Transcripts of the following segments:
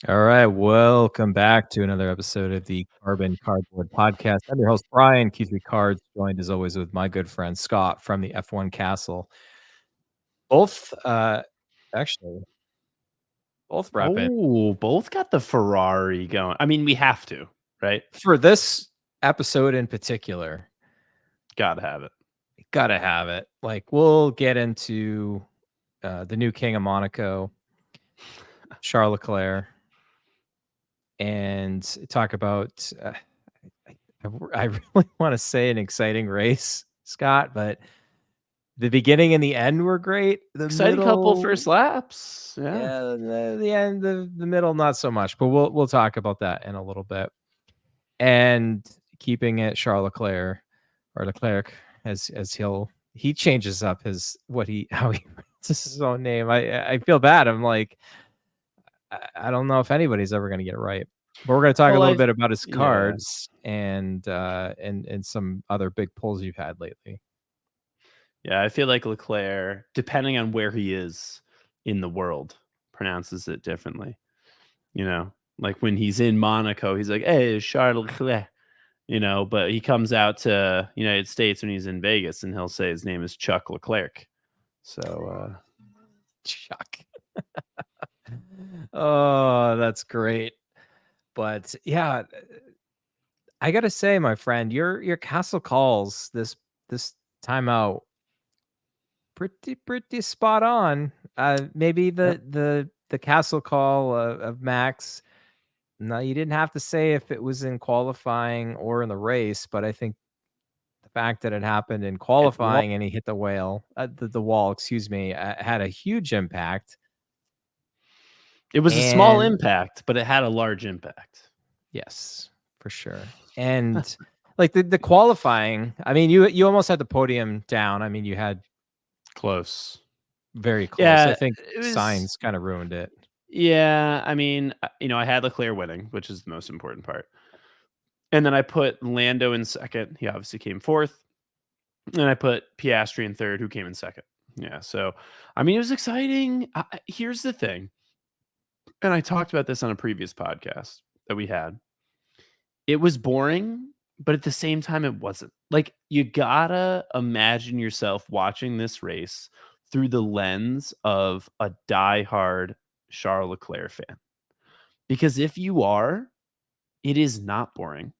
All right, welcome back to another episode of the Carbon Cardboard Podcast. I'm your host, Brian, Q3 Cards, joined as always with my good friend Scott from the F1 Castle. Both, actually, both repping Oh, both got the Ferrari going. I mean, we have to, right? for this episode in particular. Gotta have it. Gotta have it. Like, we'll get into the new King of Monaco, Charles Leclerc, and talk about. I really want to say an exciting race, Scott, but the beginning and the end were great. The Exciting couple middle, first laps. Yeah. yeah, the end, the middle, not so much. But we'll talk about that in a little bit. And keeping it Charles Leclerc or Leclerc as he changes up his how he pronounces his own name. I feel bad. I'm like I don't know if anybody's ever going to get it right. But we're going to talk a Well, little I bit about his yeah. cards and some other big pulls you've had lately. Yeah, I feel like Leclerc, depending on where he is in the world, pronounces it differently. You know, like when he's in Monaco, he's like, "Hey, Charles Leclerc." But he comes out to United States when he's in Vegas, and he'll say his name is Chuck Leclerc. So Chuck. Oh, that's great. But yeah, I gotta say, my friend, your castle calls this timeout pretty spot on. Maybe yep. the castle call of Max. No, you didn't have to say if it was in qualifying or in the race, but I think the fact that it happened in Hit the wall. qualifying and he hit the wall, excuse me, had a huge impact. It was a small And impact, but it had a large impact. yes, for sure. And like the qualifying, I mean, you almost had the podium down. I mean, you had Close. very close. I Yeah, think it was signs kind of ruined it. yeah, I mean, I had Leclerc winning, which is the most important part. And then I put Lando in second. He obviously came fourth. And I put Piastri in third, who came in second. Yeah, so I mean, it was exciting. Here's the thing, and I talked about this on a previous podcast that we had. It was boring, but at the same time, it wasn't. Like, you gotta imagine yourself watching this race through the lens of a diehard Charles Leclerc fan. Because if you are, it is not boring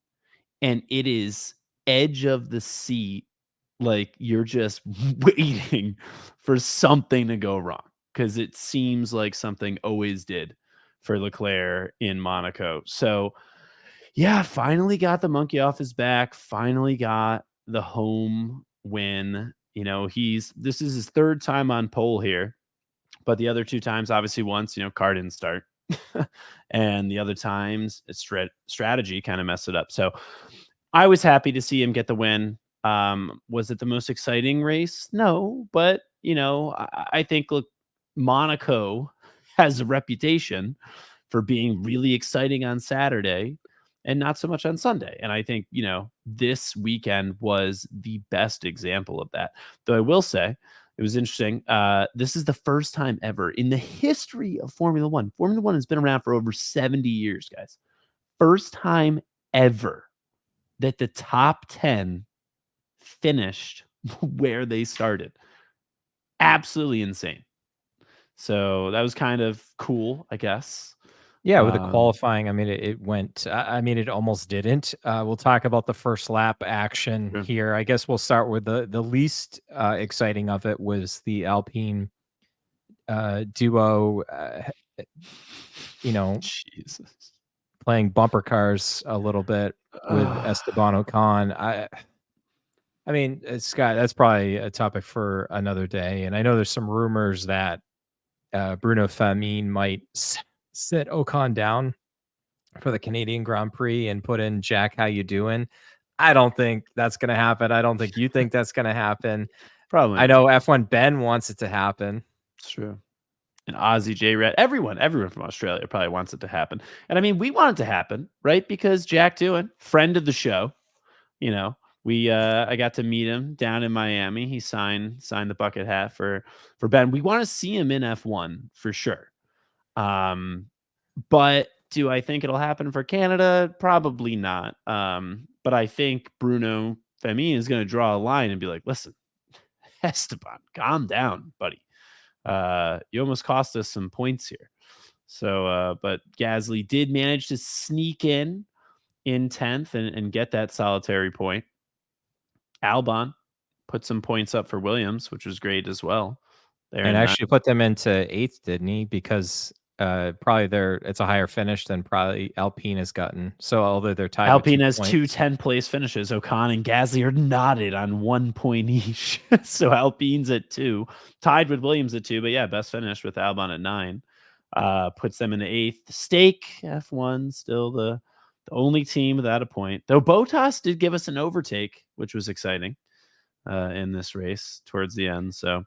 and it is edge of the seat. Like, you're just waiting for something to go wrong because it seems like something always did for Leclerc in Monaco. So, yeah, finally got the monkey off his back, finally got the home win. This is his third time on pole here, but the other two times, obviously, once, car didn't start. And the other times, strategy kind of messed it up. So I was happy to see him get the win. Was it the most exciting race? No, but I think, look, Monaco has a reputation for being really exciting on Saturday and not so much on Sunday. And I think, this weekend was the best example of that. Though I will say, it was interesting. This is the first time ever in the history of Formula One. Formula One has been around for over 70 years, guys. First time ever that the top 10 finished where they started. Absolutely insane. So that was kind of cool, I guess. Yeah, with the qualifying, I mean, it went. I mean, it almost didn't. We'll talk about the first lap action Sure. here. I guess we'll start with the least exciting of it was the Alpine duo. You know, Jesus. playing bumper cars a little bit with Esteban Ocon. I mean, Scott, that's probably a topic for another day. And I know there's some rumors that Bruno Famine might sit Ocon down for the Canadian Grand Prix and put in Jack, how you doing? I don't think that's going to happen. I don't think you think that's going to happen. Probably I not. know F1 Ben wants it to happen. It's true. And Ozzy J Red, everyone from Australia probably wants it to happen. And I mean, we want it to happen, right? Because Jack Doohan, friend of the show, you know, I got to meet him down in Miami. He signed the bucket hat for Ben. We want to see him in F1 for sure. Um, But do I think it'll happen for Canada? Probably not. But I think Bruno Femi is going to draw a line and be like, listen, Esteban, calm down, buddy. You almost cost us some points here. So, but Gasly did manage to sneak in 10th and get that solitary point. Albon put some points up for Williams, which was great as well. There And in that. actually put them into 8th, didn't he? Because, probably it's a higher finish than probably Alpine has gotten. So although they're tied with 2 Alpine has two points. 10th place finishes. Ocon and Gasly are knotted on 1 point each. So Alpine's at 2, tied with Williams at 2. But yeah, best finish with Albon at 9. Puts them in the 8th. Stake F1 still the only team without a point. Though Bottas did give us an overtake, which was exciting in this race towards the end. So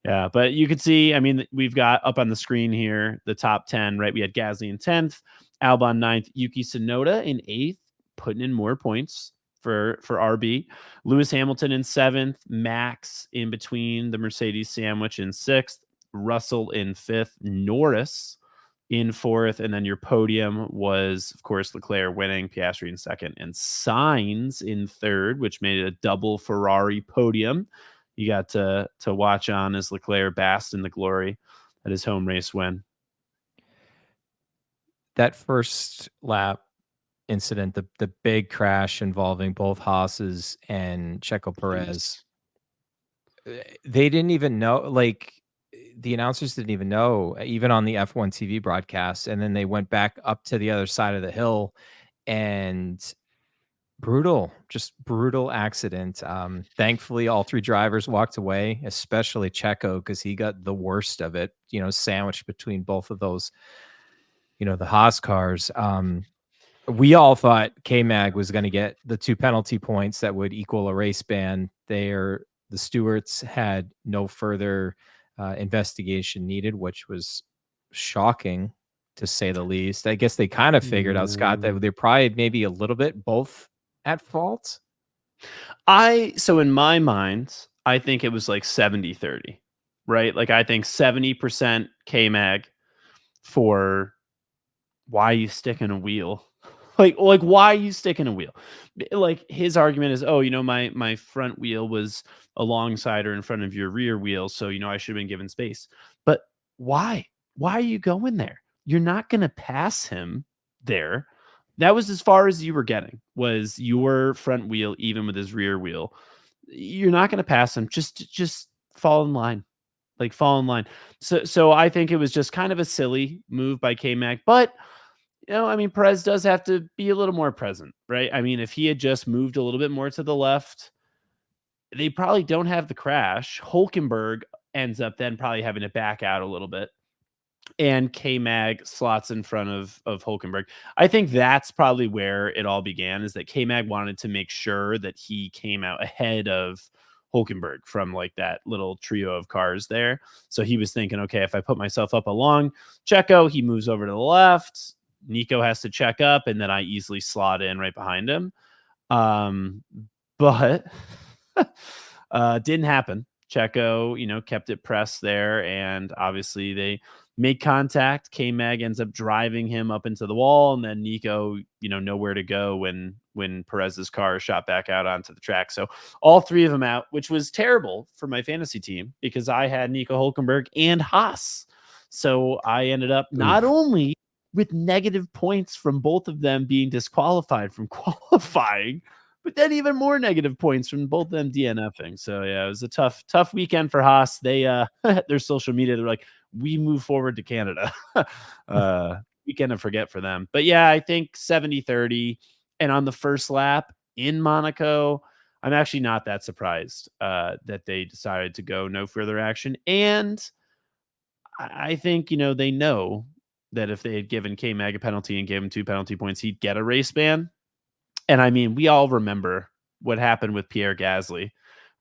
yeah, but you could see, I mean, we've got up on the screen here the top 10, right? We had Gasly in 10th, Albon 9th, Yuki Tsunoda in 8th, putting in more points for RB. Lewis Hamilton in 7th, Max in between the Mercedes sandwich in 6th, Russell in 5th, Norris in 4th, and then your podium was, of course, Leclerc winning, Piastri in 2nd, and Sainz in 3rd, which made it a double Ferrari podium. You got to watch on as Leclerc basked in the glory at his home race win. That first lap incident, the big crash involving both Haas's and Checo Perez, they didn't even know, like, the announcers didn't even know, even on the F1 TV broadcast, and then they went back up to the other side of the hill, and just brutal accident. Thankfully, all 3 drivers walked away, especially Checo, because he got the worst of it, sandwiched between both of those, the Haas cars. We all thought K-Mag was going to get the 2 penalty points that would equal a race ban. The stewards had no further investigation needed, which was shocking to say the least. I guess they kind of figured out, Scott, that they're probably maybe a little bit both at fault. So in my mind, I think it was like 70-30, right? Like I think 70% K-Mag for why you sticking a wheel. Like why you sticking a wheel? Like his argument is, oh, my front wheel was alongside or in front of your rear wheel, so I should have been given space. But why? Why are you going there? You're not going to pass him there. That was as far as you were getting, was your front wheel even with his rear wheel. You're not going to pass him. Just fall in line. Like fall in line. So I think it was just kind of a silly move by K-Mac, but I mean, Perez does have to be a little more present, right? I mean, if he had just moved a little bit more to the left, they probably don't have the crash. Hulkenberg ends up then probably having to back out a little bit, and K-Mag slots in front of Hulkenberg. I think that's probably where it all began, is that K-Mag wanted to make sure that he came out ahead of Hulkenberg from like that little trio of cars there. So he was thinking, okay, if I put myself up along Checo, he moves over to the left. Nico has to check up, and then I easily slot in right behind him. But didn't happen. Checo, kept it pressed there, and obviously they make contact. K-Mag ends up driving him up into the wall, and then Nico, nowhere to go when Perez's car is shot back out onto the track. So all 3 of them out, which was terrible for my fantasy team because I had Nico Hulkenberg and Haas. So I ended up not only with negative points from both of them being disqualified from qualifying, but then even more negative points from both of them DNFing. So yeah, it was a tough weekend for Haas. They their social media, they're like, we move forward to Canada. Weekend to forget for them. But yeah, I think 70-30. And on the first lap in Monaco, I'm actually not that surprised that they decided to go no further action. And I think, they know that if they had given K-Mag a penalty and gave him 2 penalty points, he'd get a race ban. And I mean, we all remember what happened with Pierre Gasly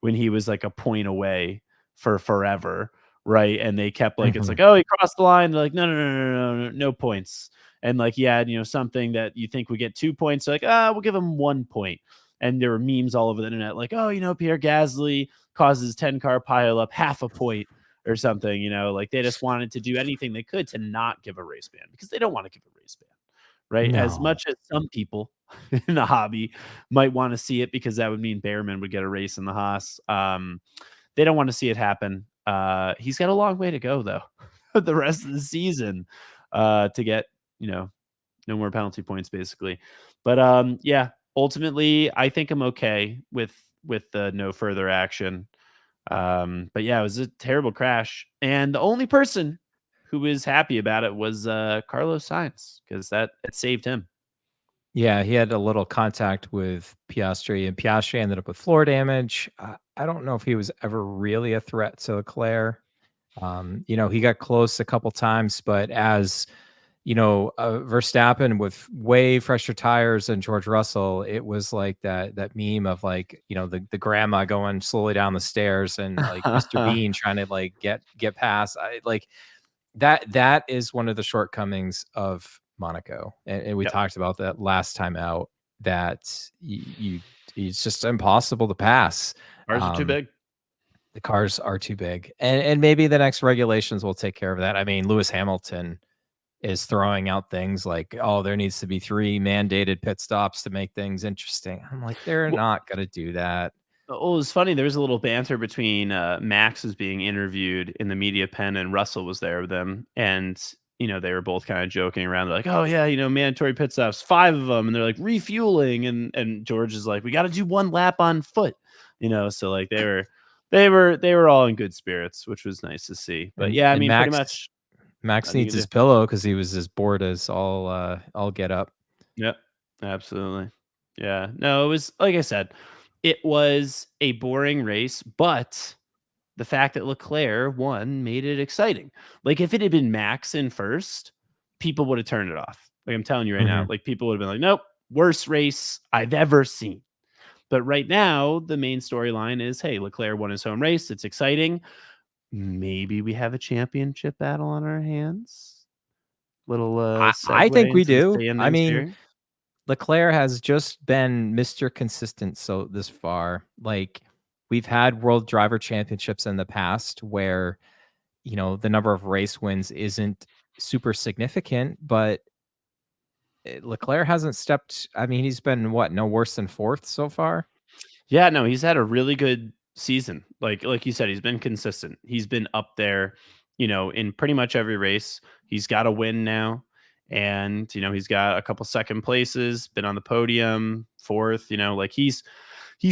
when he was like a point away for forever, right? And they kept like, it's like, oh, he crossed the line. They're like, no points. And like, yeah, something that you think would get 2 points, like, we'll give him 1 point. And there were memes all over the internet like, oh, Pierre Gasly causes 10 car pile up, half a point or something, like they just wanted to do anything they could to not give a race ban because they don't want to give a race ban, right? As No. much as some people in the hobby might want to see it because that would mean Behrman would get a race in the Haas. They don't want to see it happen. He's got a long way to go though, the rest of the season, to get, no more penalty points basically. But yeah, ultimately I think I'm okay with the no further action. But yeah, it was a terrible crash. And the only person who was happy about it was Carlos Sainz because that it saved him. Yeah, he had a little contact with Piastri, and Piastri ended up with floor damage. I don't know if he was ever really a threat to Leclerc. He got close a couple times, but as Verstappen with way fresher tires than George Russell, it was like that meme of like, the grandma going slowly down the stairs and like Mr. Bean trying to like get past. I like that is one of the shortcomings of Monaco. And we Yep. talked about that last time out that it's just impossible to pass. Ours are too Um, big. the cars are too big. And maybe the next regulations will take care of that. I mean, Lewis Hamilton is throwing out things like, "Oh, there needs to be 3 mandated pit stops to make things interesting." I'm like, "They're Well, not gonna do that." it was funny. There was a little banter between Max was being interviewed in the media pen, and Russell was there with them, and they were both kind of joking around. They're like, "Oh yeah, mandatory pit stops, 5 of them," and they're like refueling, and George is like, "We got to do 1 lap on foot," So like they were all in good spirits, which was nice to see. But And yeah, I and mean, pretty Max much Max nothing you needs can his do. pillow because he was as bored as all get up. Yep, absolutely. Yeah, no, it was like I said, it was a boring race, but the fact that Leclerc won made it exciting. Like, if it had been Max in first, people would have turned it off. Like, I'm telling you right now, Mhm. like, people would have been like, "Nope, worst race I've ever seen." But right now, the main storyline is, hey, Leclerc won his home race. It's exciting. Maybe we have a championship battle on our hands. Little I segue think we into the do. I standings mean, here. Leclerc has just been Mr. Consistent so this far. Like, we've had world driver championships in the past where, the number of race wins isn't super significant, but Leclerc hasn't stepped. I mean, he's been what, no worse than 4th so far? Yeah, no, he's had a really good season. Like you said, he's been consistent. He's been up there, in pretty much every race. He's got a win now. And, he's got a couple second places, been on the podium, 4th, like he's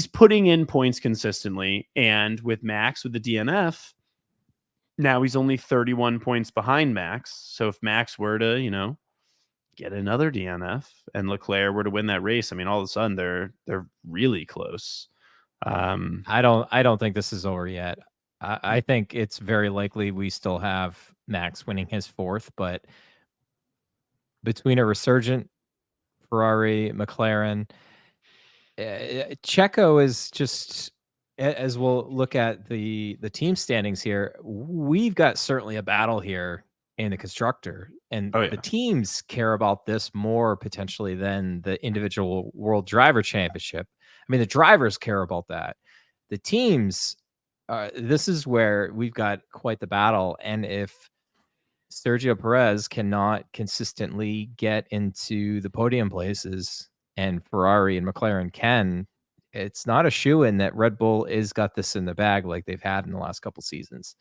putting in points consistently. And with Max with the DNF, now he's only 31 points behind Max. So if Max were to, get another DNF and Leclerc were to win that race, I mean, all of a sudden they're really close. Um, I don't think this is over yet. I think it's very likely we still have Max winning his 4th, but between a resurgent Ferrari, McLaren, Checo is just as we'll look at the team standings here, we've got certainly a battle here in the constructor, and oh the yeah. teams care about this more potentially than the individual world driver championship. I mean, the drivers care about that. The teams, this is where we've got quite the battle, and if Sergio Perez cannot consistently get into the podium places and Ferrari and McLaren can, it's not a shoo-in that Red Bull is got this in the bag like they've had in the last couple seasons.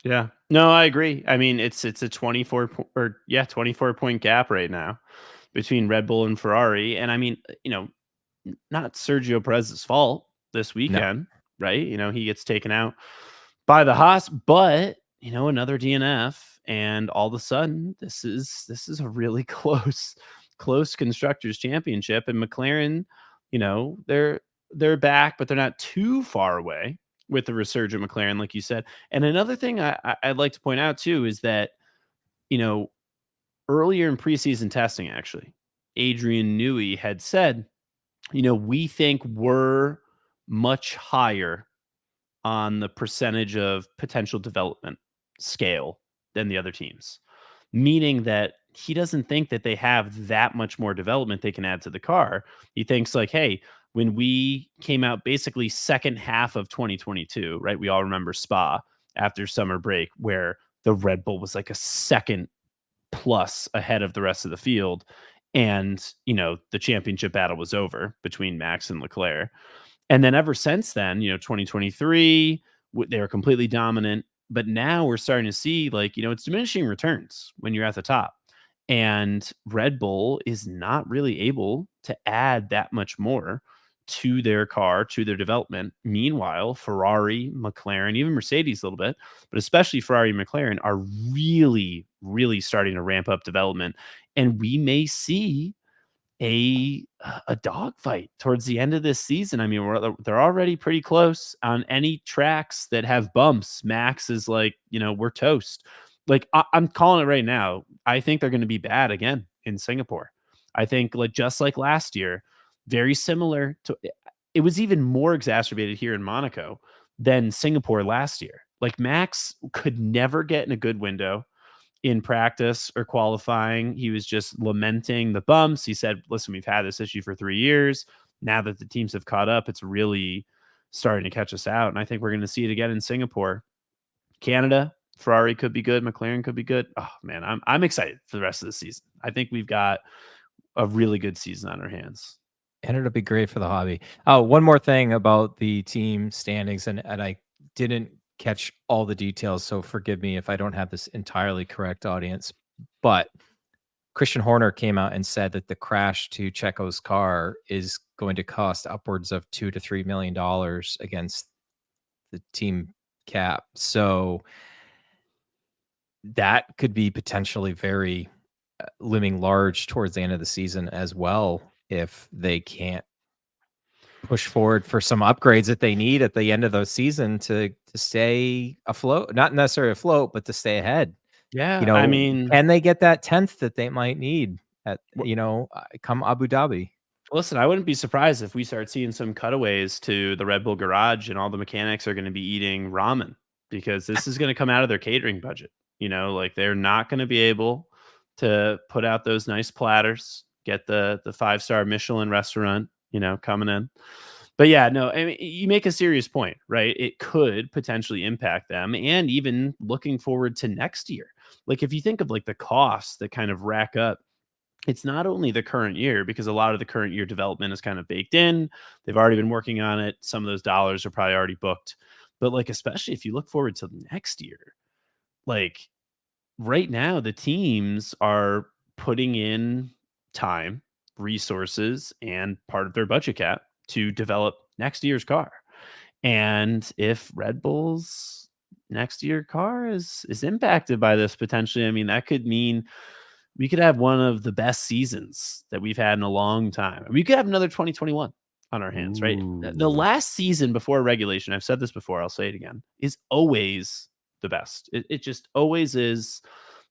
Yeah. No, I agree. I mean, it's a 24 point gap right now between Red Bull and Ferrari. And I mean, not Sergio Perez's fault this No, weekend, right? He gets taken out by the Haas, but another DNF, and all of a sudden, this is a really close constructors championship, and McLaren, they're back, but they're not too far away with the resurgent McLaren, like you said. And another thing I'd like to point out too is that you know earlier in preseason testing, actually, Adrian Newey had said, we think we're much higher on the percentage of potential development scale than the other teams, meaning that he doesn't think that they have that much more development they can add to the car. He thinks like, hey, when we came out basically second half of 2022, right? We all remember Spa after summer break, where the Red Bull was like a second plus ahead of the rest of the field. And, the championship battle was over between Max and Leclerc. And then ever since then, 2023, they were completely dominant. But now we're starting to see, like, it's diminishing returns when you're at the top. And Red Bull is not really able to add that much more to their car, to their development. Meanwhile, Ferrari, McLaren, even Mercedes a little bit, but especially Ferrari and McLaren are really, really starting to ramp up development. And we may see a dogfight towards the end of this season. I mean, they're already pretty close on any tracks that have bumps. Max is like, we're toast. Like, I'm calling it right now. I think they're going to be bad again in Singapore. I think, like, just like last year, very similar to it was even more exacerbated here in Monaco than Singapore last year. Like, Max could never get in a good window in practice or qualifying. He was just lamenting the bumps. He said, listen, we've had this issue for 3 years. Now that the teams have caught up, it's really starting to catch us out. And I think we're going to see it again in Singapore. Canada, Ferrari could be good. McLaren could be good. Oh man, I'm excited for the rest of the season. I think we've got a really good season on our hands. And it'll be great for the hobby. Oh, one more thing about the team standings, and I didn't catch all the details, so forgive me if I don't have this entirely correct, audience. But Christian Horner came out and said that the crash to Checo's car is going to cost upwards of $2 to $3 million against the team cap. So that could be potentially very looming large towards the end of the season as well, if they can't push forward for some upgrades that they need at the end of the season to stay afloat, not necessarily afloat, but to stay ahead. Yeah, I mean, Can they get that 10th that they might need at, w- come Abu Dhabi? listen, I wouldn't be surprised if we start seeing some cutaways to the Red Bull garage and all the mechanics are going to be eating ramen, because this is going to come out of their catering budget. Like, they're not going to be able to put out those nice platters, get the 5-star Michelin restaurant, coming in. But yeah, no, I mean, you make a serious point, right? It could potentially impact them, and even looking forward to next year. Like, if you think of like the costs that kind of rack up, it's not only the current year, because a lot of the current year development is kind of baked in. They've already been working on it. Some of those dollars are probably already booked. But like, especially if you look forward to next year, like right now, the teams are putting in time, resources, and part of their budget cap to develop next year's car. And if Red Bull's next year car is impacted by this potentially, I mean, that could mean we could have one of the best seasons that we've had in a long time. We could have another 2021 on our hands, right? The Ooh. last season before regulation, I've said this before, I'll say it again, is always the best. It just always is,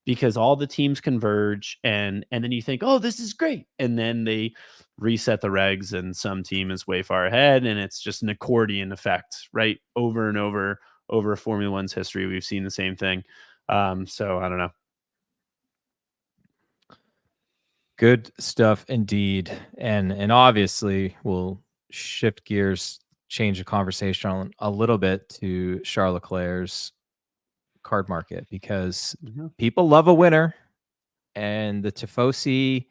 because all the teams converge, and then you think, oh, this is great. And then they reset the regs and some team is way far ahead, and it's just an accordion effect, right? Over and over Formula One's history, we've seen the same thing. So I don't know. Good stuff indeed. And obviously we'll shift gears, change the conversation on a little bit to Charles Leclerc's card market, because Mhm. people love a winner, and the Tifosi,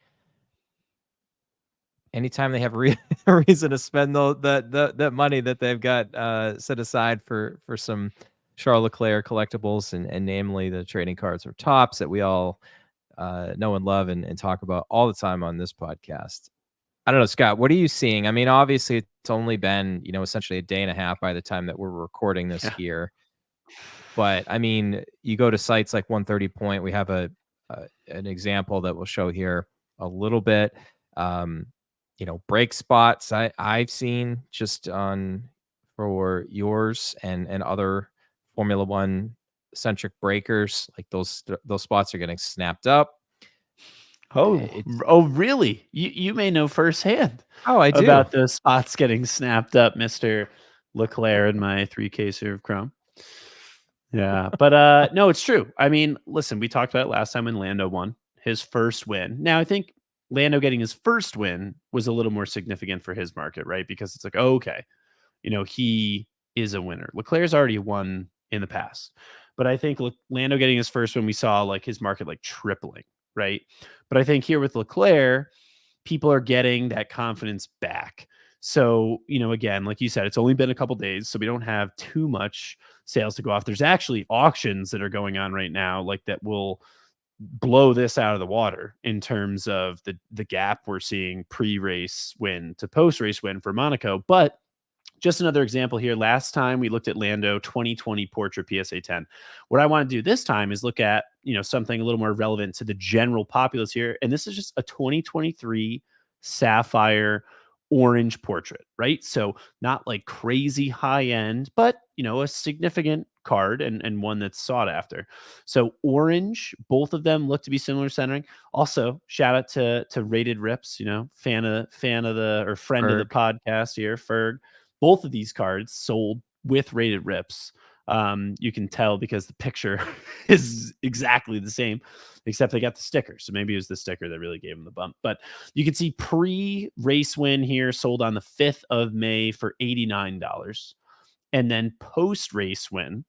anytime they have a reason to spend that money that they've got set aside for some Charles Leclerc collectibles, and namely the trading cards or tops that we all know and love and talk about all the time on this podcast. I don't know, Scott, what are you seeing? I mean, obviously it's only been, essentially a day and a half by the time that we're recording this Yeah. here. But I mean, you go to sites like 130 Point, we have an example that we'll show here a little bit. Um, break spots I've seen just on for yours and other Formula One centric breakers, like those spots are getting snapped up. It's Oh, really? You may know firsthand Oh, I do. about those spots getting snapped up, Mr. Leclerc, in my 3K serve Chrome. Yeah, but no, it's true. I mean, listen, we talked about it last time when Lando won his first win. Now, I think Lando getting his first win was a little more significant for his market, right? Because it's like, oh, okay, he is a winner. Leclerc's already won in the past. But I think Lando getting his first one, we saw like his market like tripling, right? But I think here with Leclerc, people are getting that confidence back. So, again, like you said, it's only been a couple days, so we don't have too much sales to go off. There's actually auctions that are going on right now, like that will blow this out of the water in terms of the gap we're seeing pre-race win to post-race win for Monaco. But just another example here. Last time we looked at Lando 2020 Portrait PSA 10. What I want to do this time is look at, something a little more relevant to the general populace here. And this is just a 2023 Sapphire orange portrait, right? So not like crazy high end, but a significant card and one that's sought after. So orange, both of them look to be similar centering. Also, shout out to Rated Rips, fan of the or friend of the Ferg. podcast here, Ferg. Both of these cards sold with Rated Rips. You can tell because the picture is exactly the same, except they got the sticker. So maybe it was the sticker that really gave them the bump. But you can see pre-race win here sold on the 5th of May for $89. And then post-race win,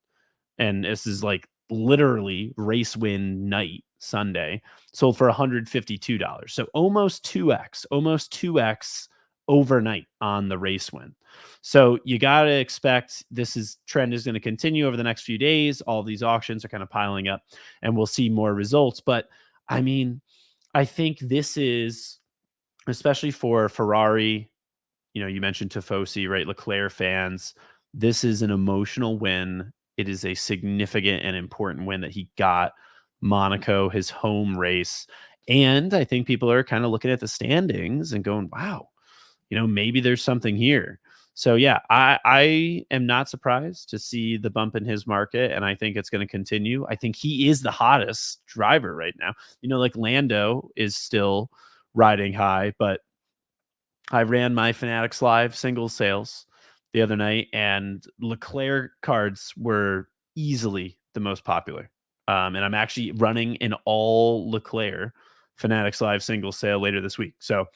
and this is like literally race win night, Sunday, sold for $152. So almost 2x overnight on the race win. So you got to expect trend is going to continue over the next few days. All these auctions are kind of piling up and we'll see more results. But I mean, I think this is, especially for Ferrari, you mentioned Tifosi, right? Leclerc fans, this is an emotional win. It is a significant and important win that he got. Monaco, his home race. And I think people are kind of looking at the standings and going, wow, maybe there's something here. So yeah, I am not surprised to see the bump in his market, and I think it's going to continue. I think he is the hottest driver right now. Like Lando is still riding high, but I ran my Fanatics Live single sales the other night, and Leclerc cards were easily the most popular. And I'm actually running an all Leclerc Fanatics Live single sale later this week. So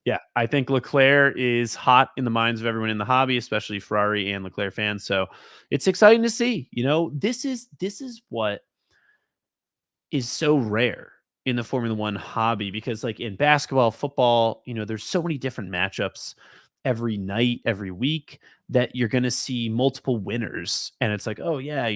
yeah, I think Leclerc is hot in the minds of everyone in the hobby, especially Ferrari and Leclerc fans. So it's exciting to see. This is what is so rare in the Formula One hobby, because like in basketball, football, there's so many different matchups every night, every week, that you're going to see multiple winners. And it's like, oh yeah,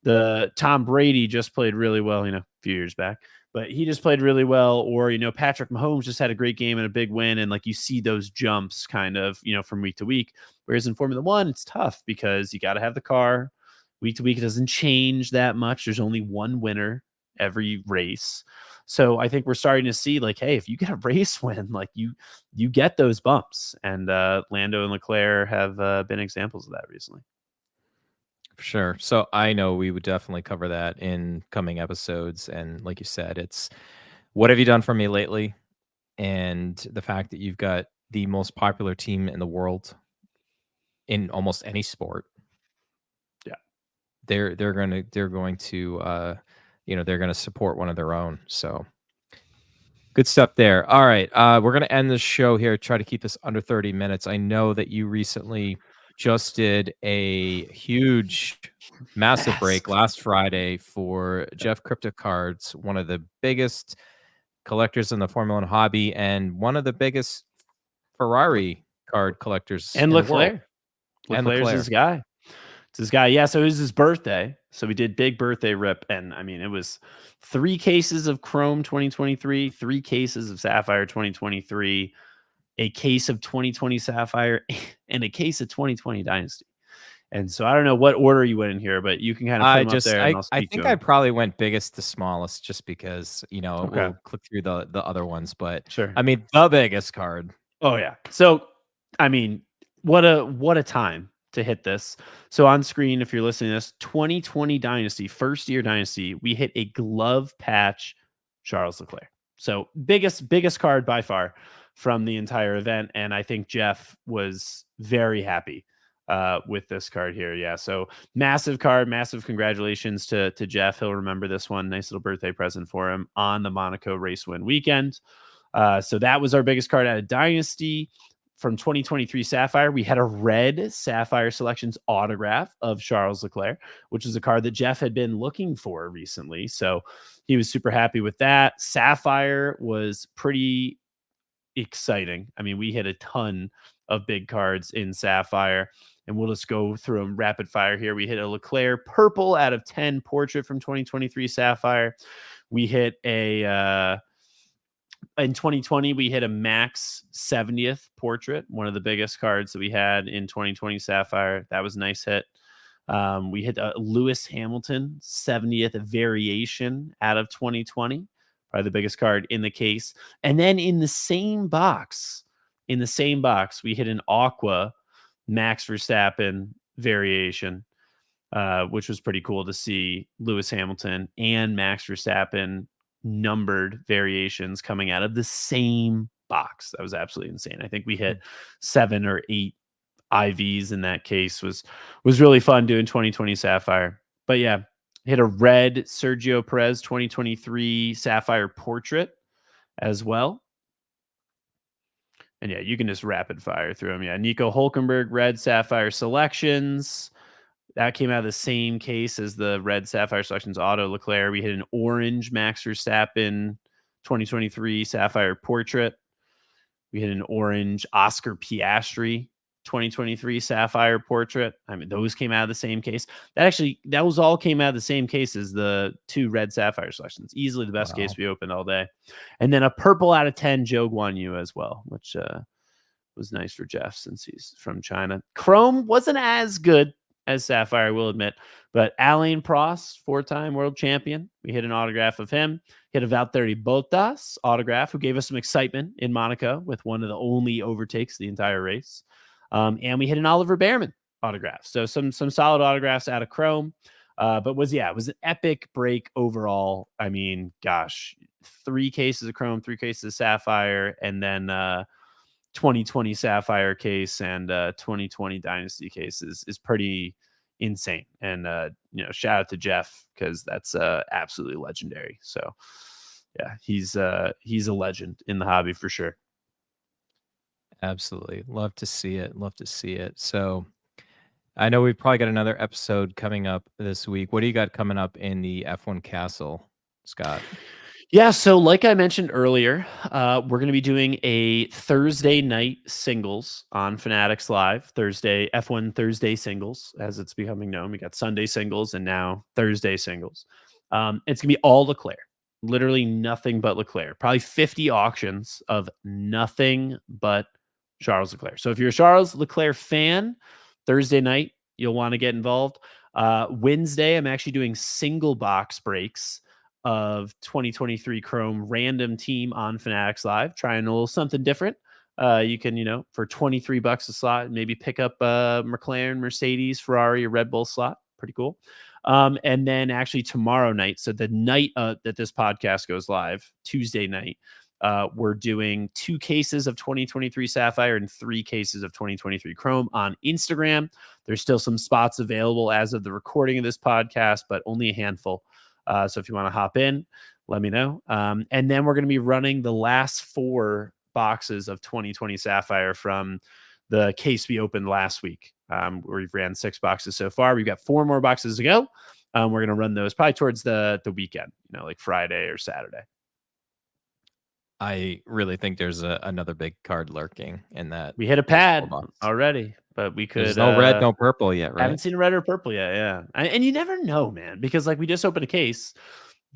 the Tom Brady just played really well, a few years back, but he just played really well. Or, Patrick Mahomes just had a great game and a big win. And like, you see those jumps kind of, from week to week. Whereas in Formula One, it's tough because you got to have the car. Week to week, it doesn't change that much. There's only one winner every race. So I think we're starting to see like, hey, if you get a race win, like you get those bumps. And Lando and Leclerc have been examples of that recently. For sure. So I know we would definitely cover that in coming episodes. And like you said, it's what have you done for me lately? And the fact that you've got the most popular team in the world in almost any sport. Yeah. They're going to they're going to support one of their own. So good stuff there. All right. We're going to end this show here. Try to keep this under 30 minutes. I know that you recently just did a huge, massive break last Friday for Jeff Crypto Cards, one of the biggest collectors in the Formula One hobby and one of the biggest Ferrari card collectors And in the world. Leclerc's his guy. It's his guy. Yeah. So it was his birthday. So we did big birthday rip. And I mean, it was 3 cases of Chrome 2023, 3 cases of Sapphire 2023, a case of 2020 Sapphire, and a case of 2020 Dynasty. And so I don't know what order you went in here, but you can kind of put them up there and I'll I speak think to I them. probably went biggest to smallest just because, Okay. we'll click through the other ones. But Sure. I mean, the biggest card. Oh yeah. So I mean, what a time to hit this. So on screen, if you're listening to this, 2020 Dynasty, first year Dynasty, we hit a glove patch Charles Leclerc. So biggest card by far from the entire event. And I think Jeff was very happy with this card here. Yeah. So massive card, massive congratulations to Jeff. He'll remember this one. Nice little birthday present for him on the Monaco race win weekend. So that was our biggest card out of Dynasty. from 2023 Sapphire, we had a red Sapphire Selections autograph of Charles Leclerc, which is a card that Jeff had been looking for recently. So he was super happy with that. Sapphire was pretty exciting. I mean, we hit a ton of big cards in Sapphire, and we'll just go through them rapid fire here. We hit a Leclerc purple out of 10 portrait from 2023 Sapphire. We hit a in 2020, we hit a Max 70th portrait, one of the biggest cards that we had in 2020 Sapphire. That was a nice hit. We hit a Lewis Hamilton 70th variation out of 2020, probably the biggest card in the case. And then in the same box, we hit an Aqua Max Verstappen variation, which was pretty cool to see Lewis Hamilton and Max Verstappen numbered variations coming out of the same box. That was absolutely insane. I think we hit 7 or 8 IVs in that case. Was really fun doing 2020 Sapphire. But yeah, hit a red Sergio Perez 2023 Sapphire portrait as well. And yeah, you can just rapid fire through them. Yeah, Nico Hulkenberg red Sapphire Selections. That came out of the same case as the red Sapphire Selections auto Leclerc. We hit an orange Max Verstappen 2023 Sapphire portrait. We hit an orange Oscar Piastri 2023 Sapphire portrait. I mean, those came out of the same case. Those all came out of the same case as the 2 red Sapphire Selections. Easily the best case we opened all day. And then a purple out of 10 Zhou Guanyu as well, which was nice for Jeff since he's from China. Chrome wasn't as good as Sapphire, I will admit, but Alain Prost, 4-time world champion. We hit an autograph of him. Hit a Valtteri Bottas autograph, who gave us some excitement in Monaco with one of the only overtakes the entire race. And we hit an Oliver Behrman autograph. So some solid autographs out of Chrome. But it was an epic break overall. I mean, gosh, 3 cases of Chrome, 3 cases of Sapphire, and then 2020 Sapphire case and 2020 Dynasty case is pretty insane. And shout out to Jeff, because that's absolutely legendary. So yeah, he's a legend in the hobby for sure. Absolutely. Love to see it. So I know we've probably got another episode coming up this week. What do you got coming up in the F1 Castle, Scott? Yeah, so like I mentioned earlier, we're going to be doing a Thursday night singles on Fanatics Live. F1 Thursday singles, as it's becoming known. We got Sunday singles and now Thursday singles. It's going to be all Leclerc. Literally nothing but Leclerc. Probably 50 auctions of nothing but Charles Leclerc. So if you're a Charles Leclerc fan, Thursday night, you'll want to get involved. Wednesday, I'm actually doing single box breaks of 2023 Chrome random team on Fanatics Live, trying a little something different. You can, for $23 a slot, maybe pick up a McLaren, Mercedes, Ferrari, or Red Bull slot. Pretty cool. And then actually tomorrow night, so the night that this podcast goes live, Tuesday night, we're doing 2 cases of 2023 Sapphire and 3 cases of 2023 Chrome on Instagram. There's still some spots available as of the recording of this podcast, but only a handful. So if you want to hop in, let me know. And then we're going to be running the last 4 boxes of 2020 Sapphire from the case we opened last week. We've ran 6 boxes so far. We've got 4 more boxes to go. We're going to run those probably towards the weekend, like Friday or Saturday. I really think there's another big card lurking in that. We hit a pad already, but we could. There's no red, no purple yet, right? Haven't seen red or purple yet, yeah. And you never know, man, because we just opened a case,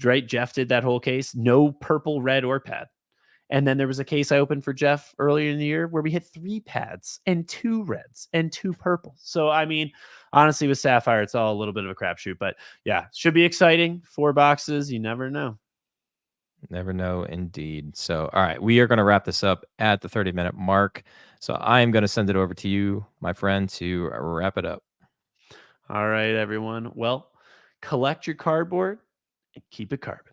right? Jeff did that whole case, no purple, red, or pad. And then there was a case I opened for Jeff earlier in the year where we hit 3 pads and 2 reds and 2 purples. So, I mean, honestly, with Sapphire, it's all a little bit of a crapshoot. But yeah, should be exciting. 4 boxes. You never know. Never know, indeed. So, all right, we are going to wrap this up at the 30-minute mark. So I am going to send it over to you, my friend, to wrap it up. All right, everyone. Well, collect your cardboard and keep it carbon.